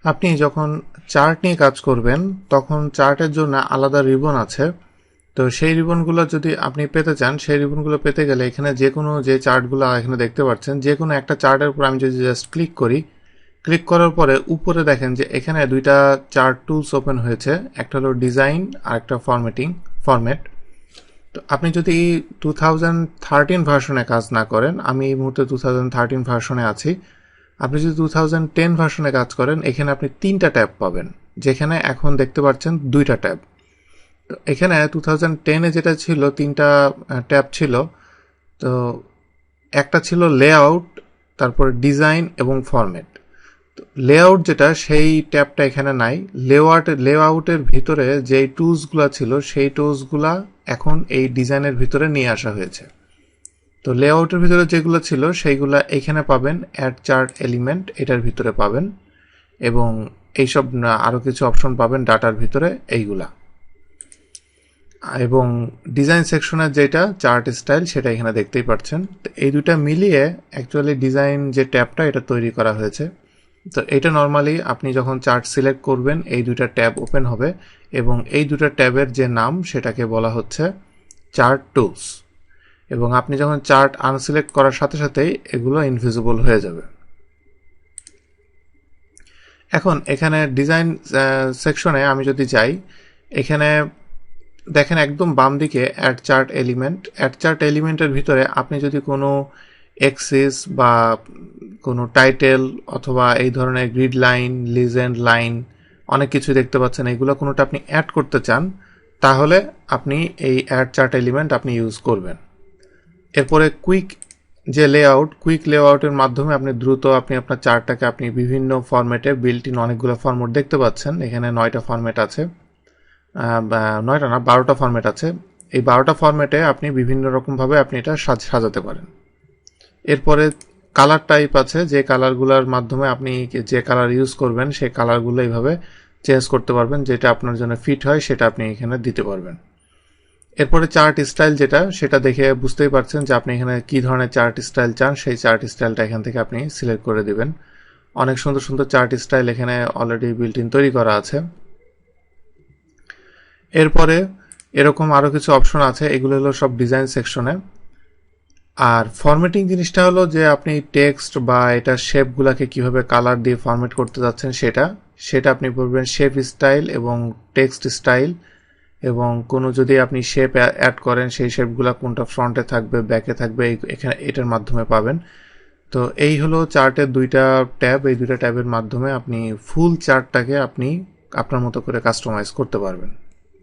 আপনি যখন চার্ট নিয়ে কাজ করবেন তখন চার্টের জন্য আলাদা রিবন আছে। তো সেই রিবনগুলো যদি আপনি পেতে চান, সেই রিবনগুলো পেতে গেলে এখানে যে কোনো যে চার্টগুলো এখানে দেখতে পাচ্ছেন, যে কোনো একটা চার্টের উপর আমি যদি জাস্ট ক্লিক করি, ক্লিক করার পরে উপরে দেখেন যে এখানে দুইটা চার্ট টুলস ওপেন হয়েছে, একটা হলো ডিজাইন আর একটা ফরম্যাট। তো আপনি যদি 2013 ভার্সনে কাজ না করেন, আমি এই মুহূর্তে 2013 ভার্সনে আছি, আপনি যদি 2010 ভার্সনে কাজ করেন এখানে আপনি 3টা ট্যাব পাবেন, যেখানে এখন দেখতে পাচ্ছেন 2টা ট্যাব। তো এখানে 2010-এ যেটা ছিল 3টা ট্যাব ছিল, তো একটা ছিল লেআউট, তারপর ডিজাইন এবং ফরম্যাট। তো লেআউট যেটা, সেই ট্যাবটা এখানে নাই। লেআউটের ভিতরে যেই টুলসগুলো ছিল সেই টুলসগুলা এখন এই ডিজাইনের ভিতরে নিয়ে আসা হয়েছে। তো লেআউটের ভিতরে যেগুলো ছিল সেইগুলা এখানে পাবেন, অ্যাড চার্ট এলিমেন্ট এটার ভিতরে পাবেন, এবং এইসব আরও কিছু অপশন পাবেন ডাটার ভিতরে এইগুলা। এবং ডিজাইন সেকশনের যেটা চার্ট স্টাইল সেটা এখানে দেখতেই পাচ্ছেন। তো এই দুটা মিলিয়ে অ্যাকচুয়ালি ডিজাইন যে ট্যাবটা এটা তৈরি করা হয়েছে। তো এটা নর্মালি আপনি যখন চার্ট সিলেক্ট করবেন এই দুটা ট্যাব ওপেন হবে, এবং এই দুটা ট্যাবের যে নাম সেটাকে বলা হচ্ছে চার্ট টুলস। এবং আপনি যখন চার্ট আনসিলেক্ট করার সাথে সাথেই এগুলো ইনভিজিবল হয়ে যাবে। এখন এখানে ডিজাইন সেকশনে আমি যদি যাই, এখানে দেখেন একদম বাম দিকে অ্যাড চার্ট এলিমেন্টের ভিতরে আপনি যদি কোনো এক্সিস বা কোনো টাইটেল অথবা এই ধরনের গ্রিড লাইন, লিজেন্ড লাইন, অনেক কিছু দেখতে পাচ্ছেন, এগুলো কোনোটা আপনি অ্যাড করতে চান, তাহলে আপনি এই অ্যাড চার্ট এলিমেন্ট আপনি ইউজ করবেন। এরপরে কুইক লেআউটের মাধ্যমে আপনি দ্রুত আপনার চার্টটাকে আপনি বিভিন্ন ফরম্যাটে বিল্ট ইন অনেকগুলো ফরম্যাট দেখতে পাচ্ছেন। এখানে 9টা ফরম্যাট আছে, 9টা না 12টা ফরম্যাট আছে। এই 12টা ফরম্যাটে আপনি বিভিন্ন রকমভাবে আপনি এটা সাজাতে পারেন। এরপরে কালার টাইপ আছে, যে কালারগুলোর মাধ্যমে আপনি যে কালার ইউজ করবেন সেই কালারগুলো এইভাবে চেঞ্জ করতে পারবেন, যেটা আপনার জন্য ফিট হয় সেটা আপনি এখানে দিতে পারবেন। এরপরে চার্ট স্টাইল যেটা, সেটা দেখে বুঝতেই পারছেন যে আপনি এখানে কি ধরনের চার্ট স্টাইল চান, সেই চার্ট স্টাইলটা এখান থেকে আপনি সিলেক্ট করে দিবেন। অনেক সুন্দর সুন্দর চার্ট স্টাইল এখানে অলরেডি বিল্ট ইন তৈরি করা আছে। এরপরে এরকম আরও কিছু অপশন আছে, এগুলো হলো সব ডিজাইন সেকশনে। আর ফরম্যাটিং জিনিসটা হলো যে আপনি টেক্সট বা এটা শেপগুলোকে কিভাবে কালার দিয়ে ফরম্যাট করতে যাচ্ছেন সেটা আপনি বলবেন শেপ স্টাইল এবং টেক্সট স্টাইল, এবং কোনো যদি আপনি শেপ অ্যাড করেন সেই শেপগুলো কোনটা ফ্রন্টে থাকবে ব্যাকে থাকবে এখানে এটার মাধ্যমে পাবেন। তো এই হলো চার্টের 2টা ট্যাব, এই 2টা ট্যাবের মাধ্যমে আপনি ফুল চার্টটাকে আপনি আপনার মতো করে কাস্টমাইজ করতে পারবেন।